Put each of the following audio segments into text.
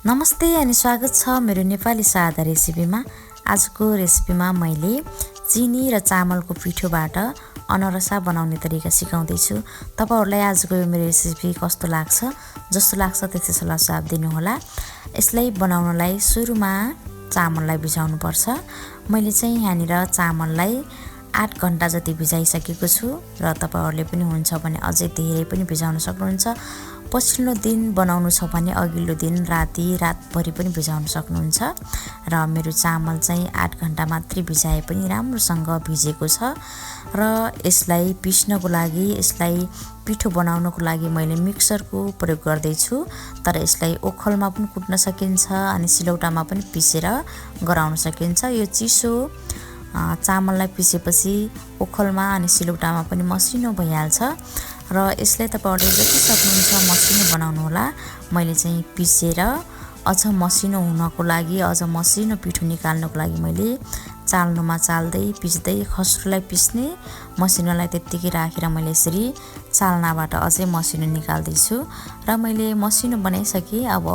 नमस्ते अनि स्वागत छ मेरो नेपाली सादा रेसिपीमा। आजको रेसिपीमा मैले चिनी र चामलको पिठोबाट अनरसा बनाउने तरिका सिकाउँदै छु। तपाईहरुलाई आजको यो मेरो रेसिपी कस्तो लाग्छ, जस्तो लाग्छ त्यस्तै सल्लाह सुझाव दिनु होला। यसलाई बनाउनलाई सुरुमा चामललाई भिजाउनु पर्छ। मैले चाहिँ यहाँनिर चामललाई 8 घण्टा जति भिजाइसकेको छु र तपाईहरुले पनि हुन्छ भने अझै धेरै पनि भिजाउन सक्नुहुन्छ। पछिल्लो दिन बनाउनु छ भने अघिल्लो दिन रातभरि पनि भिजाउन सक्नुहुन्छ। र मेरो चामल चाहिँ 8 घण्टा मात्रै भिजाए पनि राम्रोसँग भिजेको छ। र यसलाई पिस्नको लागि, यसलाई पिठो बनाउनको लागि मैले मिक्सरको प्रयोग गर्दै छु। तर यसलाई ओखलमा पनि कुट्न सकिन्छ अनि सिलौटामा पनि पिसेर गराउन सकिन्छ। यो चिसो चामललाई पिसेपछि ओखलमा अनि सिलौटामा पनि मसिनो भइहाल्छ। र यसलाई तपाईहरुले जति सक्नुहुन्छ मसिनो बनाउनु होला। मैले चाहिँ पिसेर अझ मसिनो हुनको लागि, अझ मसिनो पिठो निकाल्नको लागि मैले चाल्नुमा चाल्दै पिस्दै खस्रोलाई पिस्ने, मसिनोलाई त्यत्तिकै राखेर मैले यसरी चाल्नाबाट अझै मसिनो निकाल्दै छु। र मैले मसिनो बनाइसके। अब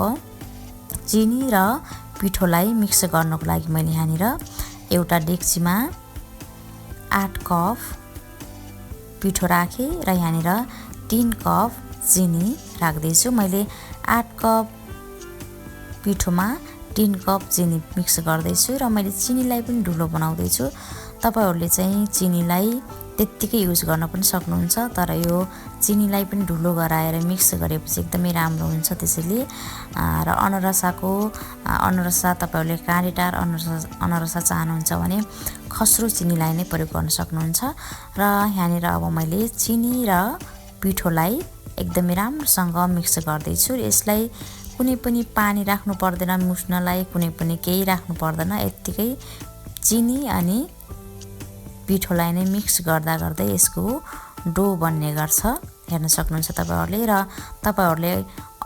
चिनी र पिठोलाई मिक्स गर्नको लागि मैले यहाँनिर एउटा डेक्चीमा 8 कप पिठो राखे र यहाँनिर 3 कप चिनी राख्दै छु। मैले 8 कप पिठोमा 3 कप चिनी मिक्स गर्दै छु र मैले चिनीलाई पनि ढुलो बनाउँदै छु। तपाईहरुले चाहिँ चिनीलाई त्यत्तिकै युज गर्न पनि सक्नुहुन्छ, तर यो चिनीलाई पनि ढुलो गराएर मिक्स गरेपछि एकदमै राम्रो हुन्छ। त्यसैले र अनरसा तपाईहरुले काँटेदार अनरसा चाहनुहुन्छ भने खस्रो चिनीलाई नै प्रयोग गर्न सक्नुहुन्छ। र यहाँनिर अब मैले चिनी र पिठोलाई एकदमै राम्रोसँग मिक्स गर्दै छु। यसलाई कुनै पनि पानी राख्नु पर्दैन मुस्नलाई, कुनै पनि केही राख्नु पर्दैन। यत्तिकै चिनी अनि पिठोलाई नै मिक्स गर्दा गर्दै यसको डो बन्ने गर्छ। हेर्न सक्नुहुन्छ तपाईहरुले। र तपाईहरुले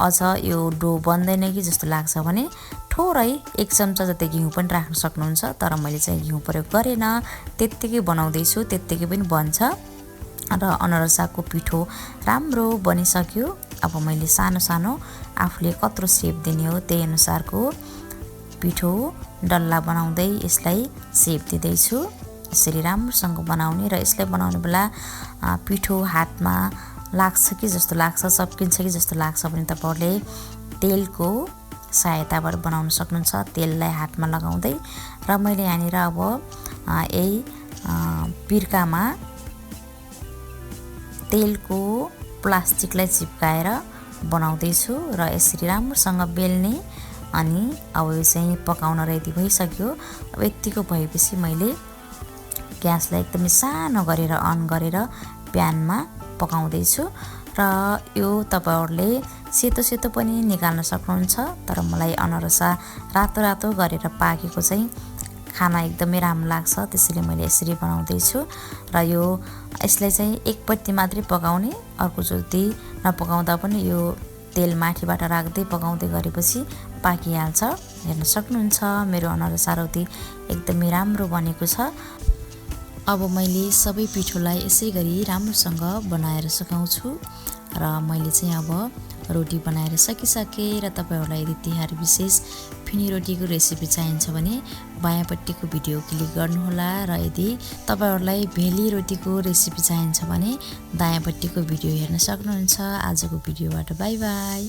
अझ यो डो बन्दैन कि जस्तो लाग्छ भने थोरै 1 चम्चा जति घिउ पनि राख्न सक्नुहुन्छ। तर मैले चाहिँ घिउ प्रयोग गरेन, त्यत्तिकै बनाउँदै छु, त्यत्तिकै पनि बन्छ। र अनरसाको पिठो राम्रो बनिसक्यो। अब मैले सानो सानो आफूले कत्रो सेप दिने हो त्यही अनुसारको पिठो डल्ला बनाउँदै यसलाई सेप दिँदै छु। यसरी राम्रोसँग बनाउने। र यसलाई बनाउने बेला पिठो हातमा लाग्छ कि जस्तो लाग्छ, चप्किन्छ कि जस्तो लाग्छ भने तपाईहरुले तेलको सहायताबाट बनाउन सक्नुहुन्छ, तेललाई हातमा लगाउँदै। र मैले यहाँनिर अब यही पिर्कामा तेलको प्लास्टिकलाई चिप्काएर बनाउँदै छु र यसरी राम्रोसँग बेल्ने। अनि अब यो चाहिँ पकाउन रेडी भइसक्यो। अब यतिको भएपछि मैले ग्यासलाई एकदमै सानो गरेर अन गरेर प्यानमा पकाउँदै छु। र यो तपाईहरुले सेतो सेतो पनि निकाल्न सक्नुहुन्छ, तर मलाई अनरसा रातो रातो गरेर पाकेको चाहिँ खाना एकदमै राम्रो लाग्छ। त्यसैले मैले यसरी बनाउँदै छु। र यसलाई चाहिँ एकपट्टि मात्रै पकाउने, अर्कोचोटि नपकाउँदा पनि यो तेल माथिबाट राख्दै पकाउँदै गरेपछि पाकिहाल्छ। हेर्न सक्नुहुन्छ मेरो अनरसा रोटी एकदमै राम्रो बनेको छ। अब मैले सबै पिठोलाई यसै गरी राम्रोसँग बनाएर सकाउँछु। र मैले चाहिँ अब रोटी बनाएर सकिसके। र तपाईहरुलाई यदि तिहार विशेष फिनी रोटीको रेसिपी चाहिन्छ भने बायाँपट्टिको भिडियो क्लिक गर्नुहोला। र यदि तपाईहरुलाई भेली रोटीको रेसिपी चाहिन्छ भने दायाँपट्टिको भिडियो हेर्न सक्नुहुन्छ। आजको भिडियोबाट बाइ बाइ।